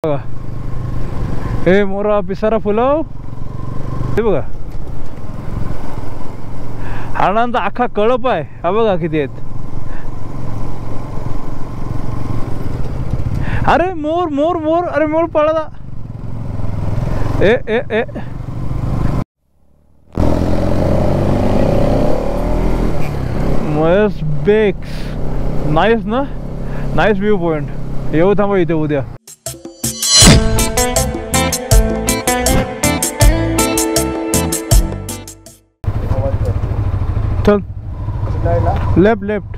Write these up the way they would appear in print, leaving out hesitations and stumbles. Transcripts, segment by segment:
बघा हे मोरा पिसारा फुलव हे बघा. हाणांचा अख्खा कळप आहे. हा बघा किती आहेत. अरे मोर मोर मोर. अरे मोर पळाला. ए ए ए मयस बेक्स. नाईस ना. Nice view point. येऊ थांबा इथे उद्या. चल लेफ्ट लेफ्ट.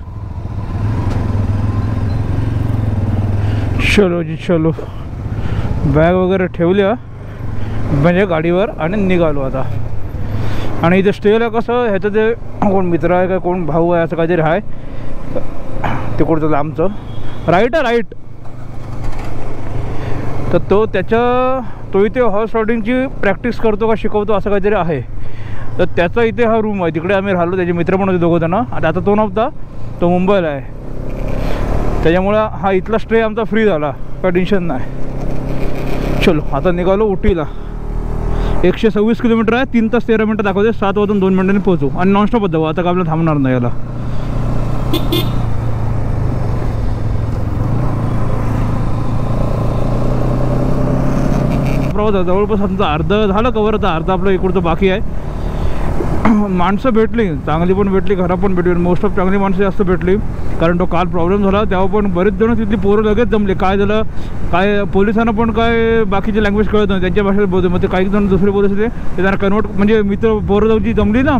चलो जी चलो. बॅग वगैरे ठेवल्या म्हणजे गाडीवर आणि निघालो आता. आणि इथे स्टेला कसं ह्याचं ते कोण मित्र आहे का कोण भाऊ आहे असं काहीतरी आहे. ते कुठचं आमचं राईट आहे राईट. तर तो इथे हॉर्स रायडिंगची प्रॅक्टिस करतो का शिकवतो असं काहीतरी आहे. तर त्याचा इथे हा रूम आहे. तिकडे आम्ही राहिलो. त्याचे मित्र पण होते दोघं जण. आता तो नव्हता. तो मुंबईला आहे. त्याच्यामुळं हा इथला स्टे आमचा फ्री झाला. काय टेन्शन नाही. चलो आता निघालो उटीला. 126 किलोमीटर आहे. 3 तास 13 मिनटं दाखवते. 7 वाजून 2 मिनिटांनी पोहोचू. आणि नॉनस्टॉप जाऊ. आता का आपल्याला थांबणार नाही याला. जवळपास आमचा अर्धा झालं कवर. आता अर्धा आपलं इकडचं बाकी आहे. माणसं भेटली चांगली पण भेटली खराब पण भेटली. मोस्ट ऑफ चांगली माणसं जास्त भेटली. कारण तो काल प्रॉब्लेम झाला तेव्हा पण बरेच जण तिथली पोरं लगेच जमले. काय झालं काय पोलिसांना पण काय बाकीची लँग्वेज कळत नाही. त्यांच्या भाषेत बोलतो. मग ते काही जण दुसरे बोलत होते. ते त्यांना कन्वर्ट म्हणजे मित्र पोरं जी जमली ना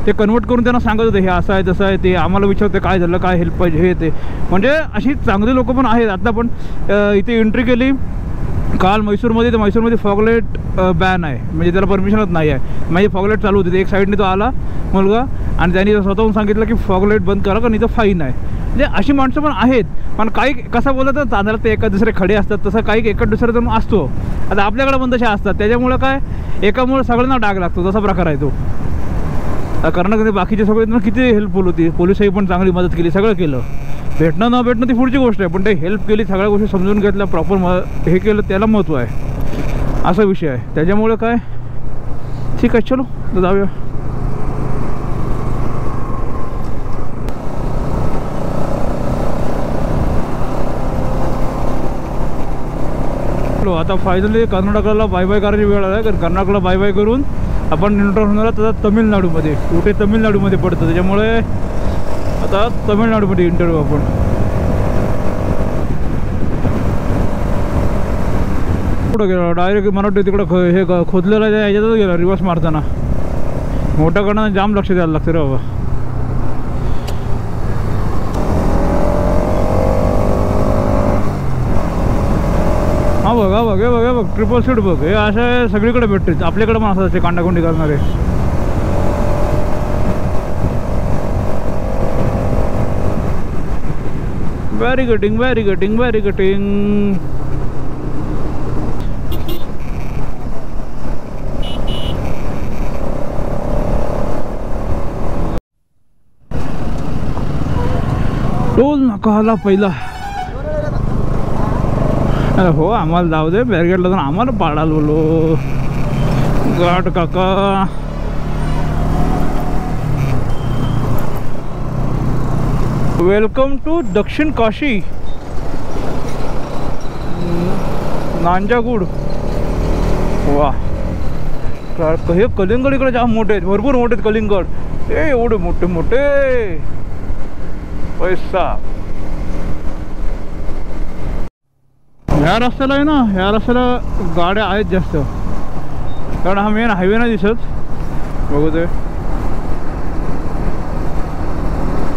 ते कन्वर्ट करून त्यांना सांगत होते हे असं आहे तसं आहे. ते आम्हाला विचारते काय झालं काय हेल्प पाहिजे हे ते. म्हणजे अशी चांगली लोकं पण आहेत. आता पण इथे एंट्री केली काल मैसूरमध्ये. तर मैसूरमध्ये फॉगलाईट बॅन आहे. म्हणजे त्याला परमिशनच नाही आहे. म्हणजे फॉगलाईट चालू होते. एक साईडने तो आला मुलगा आणि त्यांनी स्वतःहून सांगितलं की फॉगलाईट बंद करा का नाही तर फाईन आहे. म्हणजे अशी माणसं पण आहेत. पण काही कसं बोलत तर चांदला ते एका दुसरे खडे असतात. तसं काही एका दुसरा जण असतो. आता आपल्याकडे पण तसे असतात. त्याच्यामुळं काय एकामुळं सगळ्यांना डाग लागतो. तसा प्रकार आहे तो. कारण बाकीचे सगळे किती हेल्पफुल होती. पोलिसही पण चांगली मदत केली. सगळं केलं. भेटणं न भेटणं ती पुढची गोष्ट आहे. पण ते हेल्प केली. सगळ्या गोष्टी समजून घेतल्या प्रॉपर हे केलं त्याला महत्त्व आहे. असा विषय आहे. त्याच्यामुळे काय ठीक आहे. चलो तर जाऊया. आता फायनली कर्नाटकाला बाय बाय करायची वेळ आहे. कारण कर्नाटकला बाय बाय करून आपण एंटर होणार तर तमिळनाडूमध्ये. कुठे तमिळनाडूमध्ये पडतं. त्याच्यामुळे आता तमिळनाडूमध्ये इंटरव्ह्यू आपण. कुठं गेलो डायरेक्ट मला वाटतं तिकडं हे खोदलेलं आहे याच्यातच गेला रिवर्स मारताना. मोठ्याकडनं जाम लक्ष द्यायला लागतं रे बाबा. हा बघ हा बघ हे बघ हे बघ ट्रिपल सीट बघ. हे अशा सगळीकडे भेटते. आपल्याकडे पण असं असते कांडाकुंडी करणारे. Very Gooding very Gooding very Gooding. Toll नाका आला पहिला. अरे हो आम्हाला जाऊ दे. बॅरिगेडला जाऊन आम्हाला पाडायला बोलो गाठ काका. वेलकम टू दक्षिण काशी नांजागुड. वा हे कलिंगड इकडे जाम मोठे आहेत. भरपूर मोठे आहेत कलिंगड. ए एवढे मोठे मोठे पैसा. ह्या रस्त्याला आहे ना ह्या रस्त्याला गाड्या आहेत जास्त. कारण हा मेन हायवे नाही दिसत. बघू ते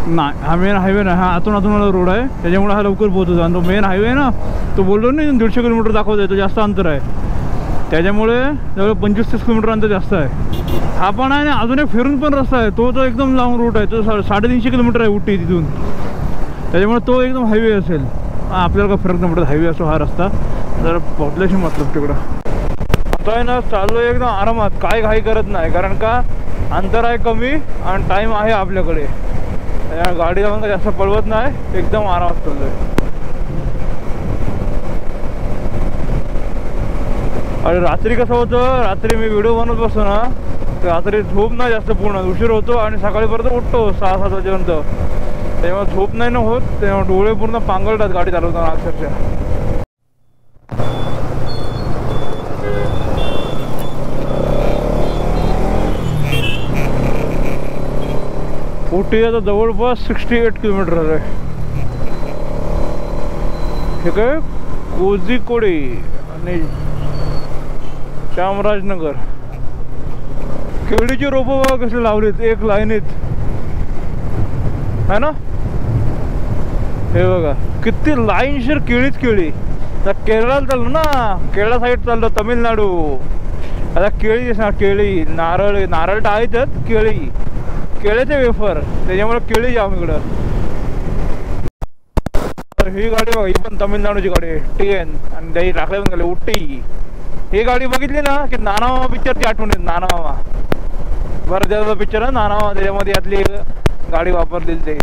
नाही हा मेन हायवे नाही. हा आतून रोड आहे. त्याच्यामुळे हा लवकर पोहोचतो. आणि तो मेन हायवे आहे ना तो बोललो नाही 150 किलोमीटर दाखवतो. तो जास्त अंतर आहे. त्याच्यामुळे जवळ 25-30 किलोमीटर अंतर जास्त आहे. हा पण आहे ना अजून एक फिरून पण रस्ता आहे. तो एकदम लाँग रूट आहे. तो 350 किलोमीटर आहे उटी तिथून. त्याच्यामुळे तो एकदम हायवे असेल. आपल्याला काय फरक नाही पडत हायवे असो हा रस्ता. जरा पॉप्युलेशन मतलब तिकडं. आता आहे ना चाललो एकदम आरामात. काय घाई करत नाही. कारण का अंतर आहे कमी आणि टाईम आहे आपल्याकडे. गाडी जाऊन जास्त पळवत नाही. एकदम आरामात चाललोय. आणि रात्री कसं होतं, रात्री मी व्हिडिओ बनवत बसतो ना, रात्री झोप नाही जास्त, पूर्ण उशीर होतो आणि सकाळी परत उठतो 6-7 वाजेपर्यंत. तेव्हा झोप नाही ना होत, तेव्हा डोळे पूर्ण पांगळतात गाडी चालवताना अक्षरशः. उटी आता जवळपास 68 किलोमीटर आहे. हे काय कोझिकोडे आणि चामराजनगर. केळीची रोपं बघा कसे लावलीत एक लाईनीत, है ना. हे बघा किती लाईनशीर केळीच केळी. आता केरळाला चाललो ना, केरळा साईड चाललो, तमिळनाडू. आता केळी दिसणार, केळी, नारळ, नारळ टाळीतात, केळी, केळीचे वेफर, त्याच्यामुळे केळी जाम इकडं. तर ही गाडी बघा, ही पण तमिळनाडूची गाडी आहे, TN. आणि त्याची टाकले पण गेले उटी. ही गाडी बघितली ना की नानामामा पिक्चरची आठवण येते. नानामामा बरं त्याचा पिक्चर आहे नानामामा, त्याच्यामध्ये यातली गाडी वापरलेली. ते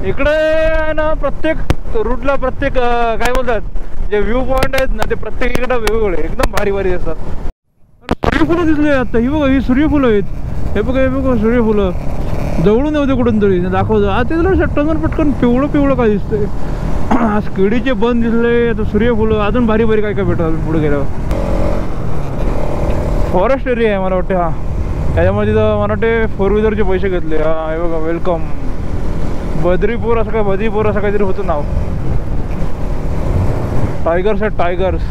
इकडे आहे ना, प्रत्येक रूटला प्रत्येक काय बोलतात जे व्ह्यू पॉइंट आहेत ना, ते प्रत्येक इकडे वेगवेगळे एकदम भारी भारी असतात. सूर्यफुलं दिसले आता, ही बघा, ही सूर्यफुलं आहेत. हे बघा, हे बघा सूर्यफुलं जवळून येऊ दे कुठून तरी दाखवतो. आता तिथलं शट्टन पटकन पिवळं पिवळं काय दिसतंय. आज केळीचे बन दिसले, आता सूर्यफुलं, अजून भारी भारी काय काय भेटतात पुढे गेल्यावर. फॉरेस्ट एरिया आहे मला वाटते हा, त्याच्यामध्ये तिथं मला वाटते 4 व्हीलरचे पैसे घेतले. हा हे बघा, वेलकम बद्रीपूर असं काय, बद्रीपूर असं काहीतरी होतं नाव. टायगर्स आहेत, टायगर्स.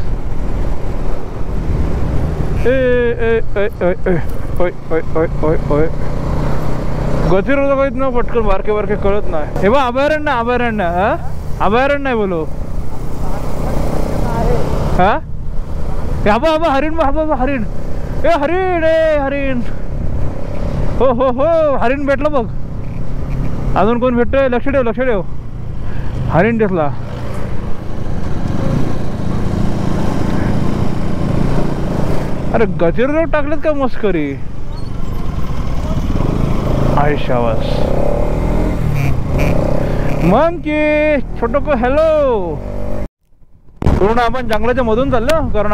गतीर होतं काहीच ना, पटकन बारके बारके कळत नाही. हे बा अभयारण्य, अभयारण्य. हा अभयारण्य आहे बोलो. हा हबा हबा हरिण, हबा हरिण, ए हरिण, ए हरिण. हो हो हो, हरिण भेटलं बघ. अजून कोण भेटतोय? लक्ष ठेव, लक्ष ठेव. हरिण दिसला. अरे गतिरोधक टाकलेत का मस्करी. आयशावास मन की छोटो को हॅलो. पूर्ण आपण जंगलाच्या मधून चाललो, कारण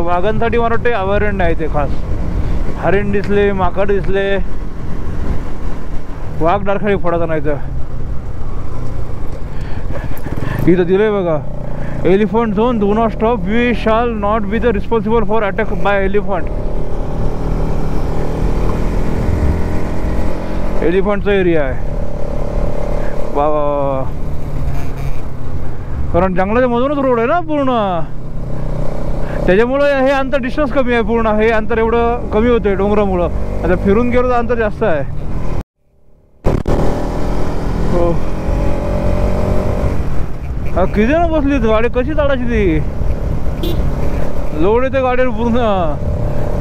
वाघांसाठी मला वाटते अभयारण्य आहे ते खास. हरिण दिसले, माकड दिसले, वाघ डारखाडी फोडायचा नाही तर. इथं दिलंय बघा, elephant zone, do not stop, we shall not be the responsible for attack by elephant. एलिफंटचा एरिया आहे बाबा, कारण जंगलाच्या मधूनच रोड आहे ना पूर्ण, त्याच्यामुळे हे अंतर डिस्टन्स कमी आहे. पूर्ण हे अंतर एवढं कमी होते डोंगरामुळं. आता फिरून गेलो तर अंतर जास्त आहे. हो किती जण बसली गाडी, कशी चढायची ती. लोड येते गाडीवर पूर्ण,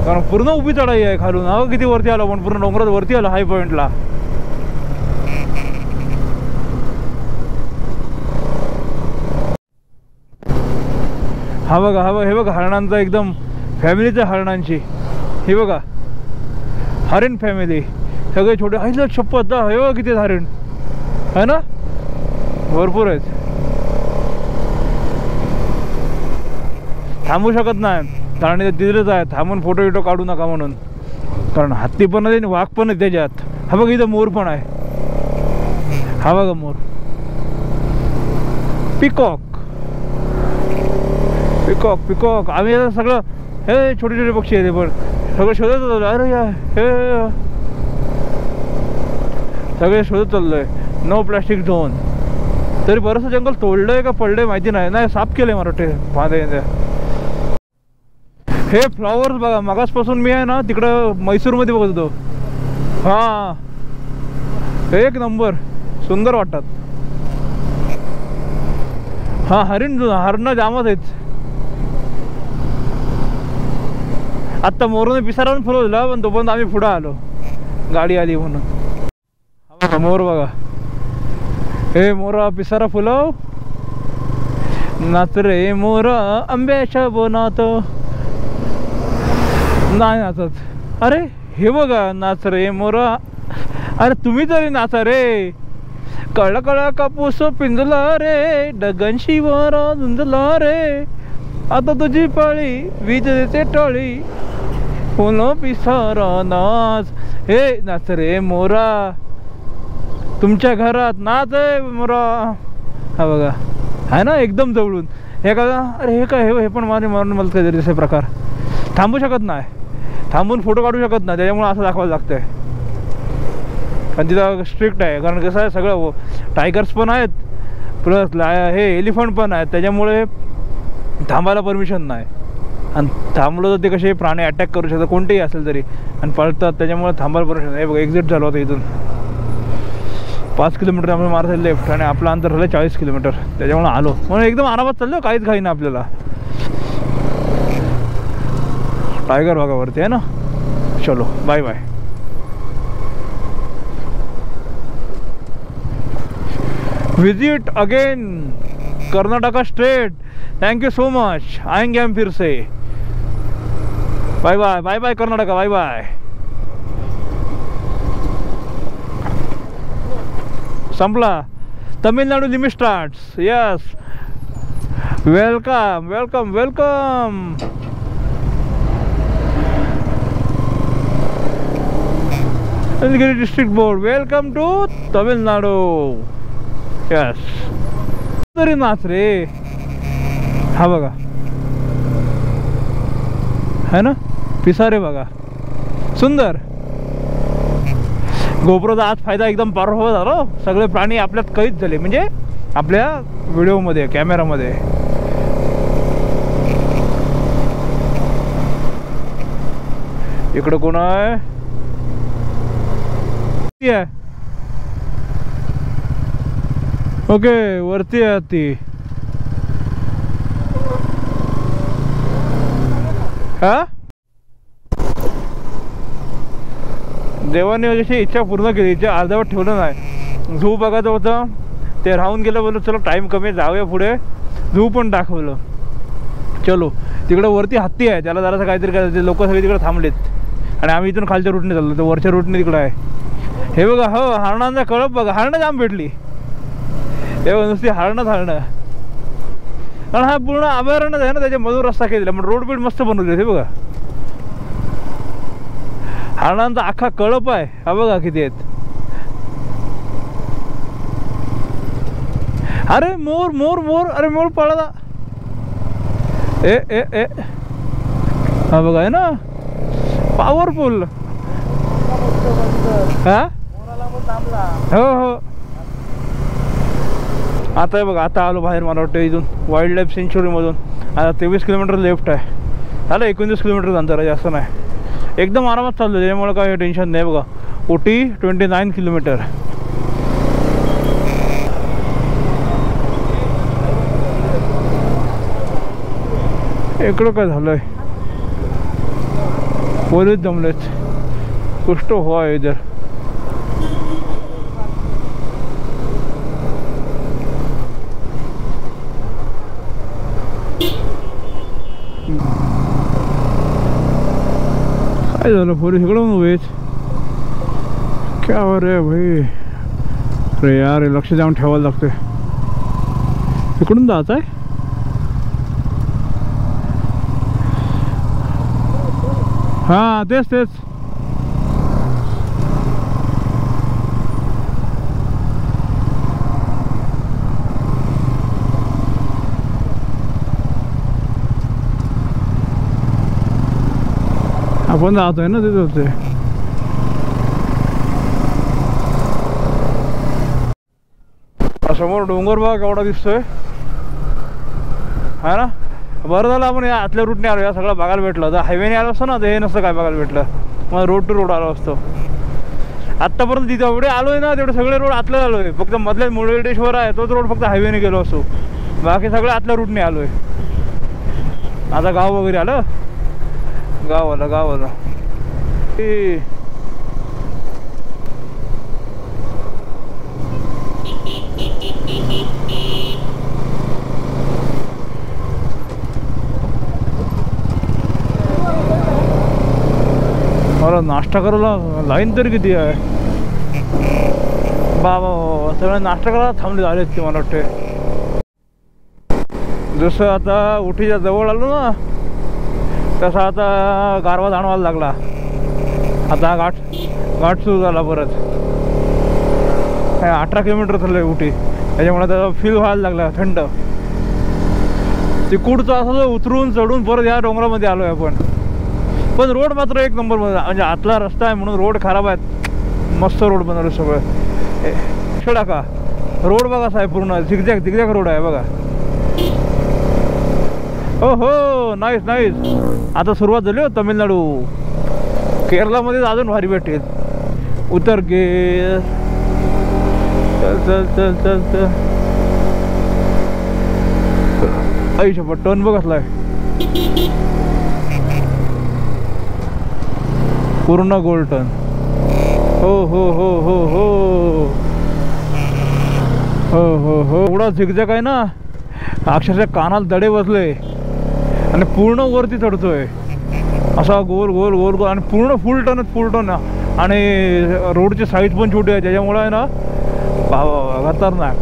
कारण पूर्ण उभी चढाई आहे खालून. हा किती वरती आलो पण, पूर्ण डोंगरात वरती आलो हाय पॉइंटला. हा बघा, हा बघा, हे बघा हरणांचा एकदम फॅमिलीच्या हरणांची. हे बघा हरिण फॅमिली सगळे छोटे. आईला शपथ, हे बघा किती हरिण आहे ना, भरपूर आहेत. थांबू शकत नाही, कारण ते दिलेच आहे थांबून फोटो विटो काढू नका म्हणून, कारण हत्ती पण आहे, वाघ पण आहे त्याच्यात. हा बघा इथं मोर पण आहे. हा बघा मोर, पिकॉक, पिकॉक, पिकॉक. आम्ही आता सगळं हे छोटे छोटे पक्षी आहे ते पण सगळं शोधत होतो. अरे या हे सगळे शोधत चाललोय. No plastic zone. तरी बरंचसं जंगल तोडलंय का पडलंय माहिती नाही, नाही साफ केलंय मला वाटते फांदे. हे फ्लॉवर्स बघा, मगासपासून मी आहे ना तिकडं मैसूरमध्ये बघत होतो. हां एक नंबर सुंदर वाटतात. हां हरिण, हरणं जामच आहेत. आत्ता मोरने पिसारावून फुलवला, पण तोपर्यंत आम्ही पुढं आलो, गाडी आली म्हणून. बघा मोर बघा, हे मोरा पिसारा फुलव, नाच रे मोरा आंब्याच्या बोनात. नाही नाचत. अरे हे बघा, नाच रे मोरा. अरे तुम्ही तरी नाचा रे. कळा कळा कापूस पिंजला रे, डगन शिवारा झुंजला रे. आता तुझी पळी विजेचे टळी फुलं पिसारा नाच. हे नाच रे मोरा तुमच्या घरात नाच आहे मोरा. हा बघा आहे ना एकदम जवळून. हे का अरे हे काय हे पण मारून मला काहीतरी असे प्रकार थांबू शकत नाही. थांबून फोटो काढू शकत नाही त्याच्यामुळे असं दाखवायला लागतंय. कारण तिथं स्ट्रिक्ट आहे. कारण कसं आहे सगळं टायगर्स पण आहेत प्लस हे एलिफंट पण आहेत त्याच्यामुळे थांबायला परमिशन नाही. आणि थांबलो तर ते कसे प्राणी अटॅक करू शकतात कोणतेही असेल तरी आणि पळतात त्याच्यामुळे थांबायला परमिशन. हे बघा एक्झिट झालं होतं इथून 5 किलोमीटर आपण मारत लेफ्ट आणि आपलं अंतर झालं 40 किलोमीटर. त्याच्यामुळे आलो म्हणून एकदम आरामात चाललो काहीच घाई ना आपल्याला. टायगर भागावरती आहे ना. चलो bye bye. Visit again Karnataka state. Thank you so much. आएंगे हम फिर से. Bye bye bye bye Karnataka bye bye. संपला. Tamil Nadu limit starts. Yes welcome welcome welcome. Nilgiri district board welcome to Tamil Nadu. Yes तरी नाच रे. हा बघा है ना पिसारे बघा सुंदर. गोप्रोचा आज फायदा एकदम पॉवरफुल झाला. सगळे प्राणी आपल्यात कैद झाले म्हणजे आपल्या व्हिडिओमध्ये कॅमेरामध्ये. इकडं कोण आहे. ओके वरती आहे ती. हा देवाने जशी इच्छा पूर्ण केली. इच्छा अर्धवट ठेवलं नाही. झू बघायचं होतं ते राहून गेलं. बोललो चलो टाईम कमी जाऊया पुढे. झू पण दाखवलं. चलो तिकडं वरती हत्ती आहे त्याला जरासं काहीतरी करायचं. लोक सगळे तिकडे थांबलेत आणि आम्ही इथून खालच्या रूटने चाललो. तर वरच्या रूटने तिकडं आहे. हे बघा हो हरणांचा कळप बघा. हरणं जाम भेटली. हे बघा नुसती हरणंच हरणं. कारण हा पूर्ण अभयारण्यच आहे ना त्याच्या मधून रस्ता केलेला म्हणजे रोड बीड मस्त बनवले. हे बघा हरणांचा अख्खा कळप आहे. हा बघा किती आहेत. अरे मोर मोर मोर. अरे मोर पळाला. ए ए ए हा बघा आहे ना पॉवरफुल. हा हो हो आता आहे बघा. आता आलो बाहेर. मला वाटतं इथून वाईल्ड लाईफ सेंच्युरीमधून. आता 23 किलोमीटर लेफ्ट आहे. झालं 29 किलोमीटर अंतर आहे जास्त नाही. एकदम आरामात चाललो त्याच्यामुळे काय टेन्शन नाही. बघा ओटी 29 किलोमीटर. इकडं काय झालंय पोलीस जमलेत. कुछ तो हुआ है इधर. काय झालं पोलीस इकडून उभेच. क्या हो रे भाई. अरे यार लक्ष देऊन ठेवायला लागते. इकडून जायचं आहे. हां तेच तेच. आपण जातोय ना तिथे होते. समोर डोंगर बघा केवढा दिसतोय है ना. बरं झालं आपण या आतल्या रूटने आलो. या सगळं बघायला भेटलं. तर हायवेने आलो असतो ना तर हे नसतं काय बघायला भेटलं. मग रोड टू रोड आलो असतो. आत्तापर्यंत जिथे एवढे आलोय ना तेवढे सगळे रोड आतल्या आलोय. फक्त मधल्याच मुरुडेश्वर आहे तोच रोड फक्त हायवेने गेलो असतो. बाकी सगळं आतल्या रूटने आलोय. आता गाव वगैरे आलं. गाव आलं मला नाश्ता करायला लाईन तरी किती आहे बाबा. सगळे नाश्ता करायला थांबले झाले ते मला वाटते. जसं आता उटीच्या जवळ आलो ना तसा आता गारवा जाणवायला लागला. आता घाट सुरू झाला परत. 18 किलोमीटर चाललंय उटी, त्याच्यामुळे त्याचा फील व्हायला लागला थंड. तिकडचं असं उतरून चढून परत या डोंगरामध्ये आलो आहे आपण. पण रोड मात्र एक नंबर मध्ये, म्हणजे आतला रस्ता आहे म्हणून रोड खराब आहेत. मस्त रोड बनवलं सगळं. छोडा का रोड बघा साहेब, पूर्ण झिगझॅग रोड आहे बघा. हो हो, नाईस नाईस. आता सुरुवात झाली हो तमिळनाडू. केरलामध्ये अजून भारी भेटेल. उतर गे, चल चल चल चल चल. ऐश टर्न बघ असलाय पूर्ण गोल्ड टर्न. हो हो हो हो हो हो हो हो. एवढा झिगझॅग आहे ना, अक्षरशः कानाला दडे बसले. आणि पूर्ण वरती चढतोय असा गोल गोल गोल गोल. आणि पूर्ण फुल टर्न. आणि रोडची साईज पण छोटी आहे, त्याच्यामुळे आहे ना खतरनाक.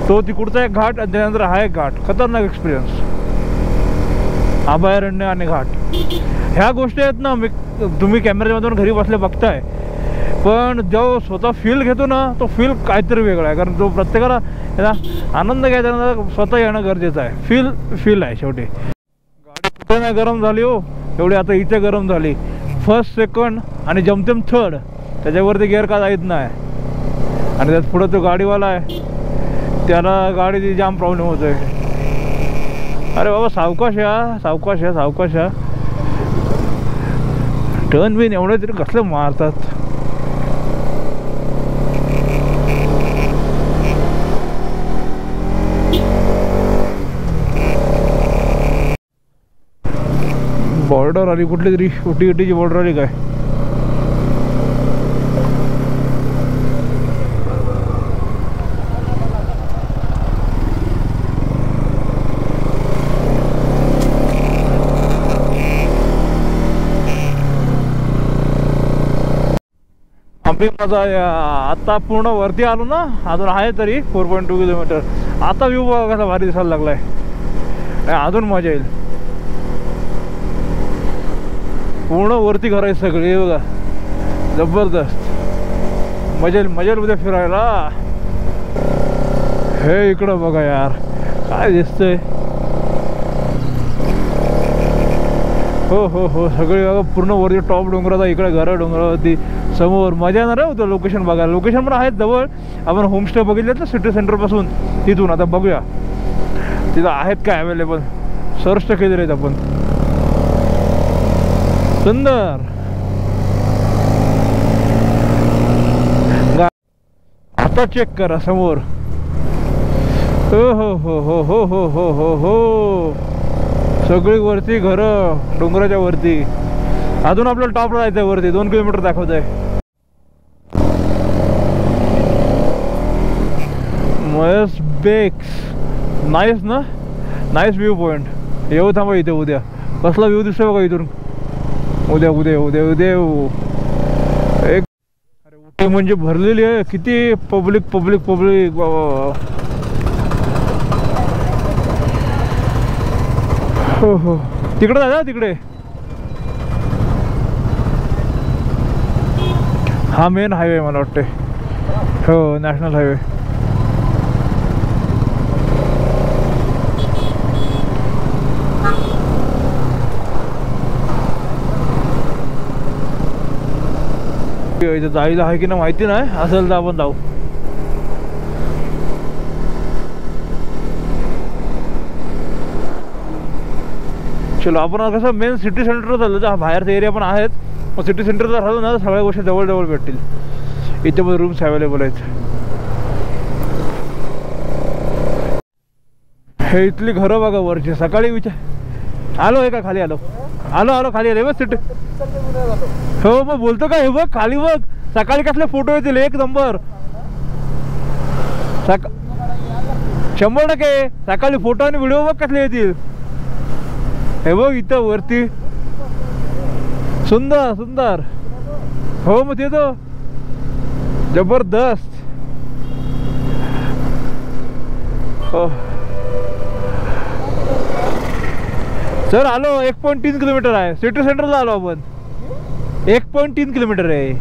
तो तिकडचा एक घाट आणि त्यानंतर हा एक घाट. खतरनाक एक्सपिरियन्स. अभयारण्य आणि घाट ह्या गोष्टी आहेत ना, तुम्ही कॅमेऱ्यामधून घरी बसले बघताय, पण जो स्वतः फील घेतो ना तो फील काहीतरी वेगळा आहे. कारण तो प्रत्येकाला आनंद घ्यायचा ना, स्वतः येणं गरजेचं आहे. फील आहे शेवटी. गाडी कुठे नाही गरम झाली हो एवढी, आता इथे गरम झाली. फर्स्ट सेकंड आणि जमतेम थर्ड, त्याच्यावरती गिअर का जात नाही. आणि त्यात पुढं तो गाडीवाला आहे, त्याला गाडीची जाम प्रॉब्लेम होतोय. अरे बाबा सावकाश या. टर्न बिन एवढे तरी कसले मारतात. बॉर्डर आली कुठली तरी, उटीची बॉर्डर आली काय. आम्ही माझा आता पूर्ण वरती आलो ना, अजून आहे तरी 4.2 किलोमीटर. आता व्ह्यू बघा कसा भारी दिसायला लागलाय. अजून मजा येईल. पूर्ण वरती घर आहे सगळे बघा, जबरदस्त. मजा येईल उद्या फिरायला. हे इकडं बघा यार काय दिसतंय. हो हो हो, सगळे बघा पूर्ण वरती टॉप डोंगराचा. इकडे घर डोंगरावरती समोर. मजा येणार आहे होतं लोकेशन बघायला. लोकेशन पण आहेत जवळ. आपण होमस्टे बघितलेत ना सिटी सेंटरपासून, तिथून. आता बघूया तिथं आहेत काय अवेलेबल. सर्च तर केले आहेत आपण. सुंदर. आता चेक करा समोर. हो हो हो हो हो हो हो हो हो, सगळी वरती घरं डोंगराच्या वरती. अजून आपल्याला टॉपला जायचं वरती. 2 किलोमीटर दाखवत आहे. मयस बेक्स नाईस ना, नाईस व्ह्यू पॉइंट. येऊ थांबा इथे उद्या. कसला व्ह्यू दिसतोय बघा इथून. उद्या एक. अरे उटी म्हणजे भरलेली आहे. किती पब्लिक हो हो. तिकडे जायचं तिकडे. हा मेन हायवे मला वाटते. हो, नॅशनल हायवे. जायला आहे की ना माहिती नाही, असेल तर आपण जाऊ. चलो आपण कसं मेन सिटी सेंटर चाललो. बाहेरचा एरिया पण आहेत, मग सिटी सेंटर जर राहिलो ना सगळ्या गोष्टी जवळ भेटतील. इथे पण रूम्स अवेलेबल आहेत. हे इथली घरं बघा वरची. सकाळी आलो आहे का खाली आलो खाली आले बस सिटी. हो मग बोलतो का. हे बघ खाली बघ, सकाळी कसले फोटो येतील एक नंबर. 100% सकाळी फोटो आणि व्हिडिओ बघ कसले येतील. हे बघ इथं वरती सुंदर. हो मग ते तो जबरदस्त. सर आलो 1.3 किलोमीटर आहे. सिटी सेंटरला आलो आपण. 1.3 किलोमीटर आहे.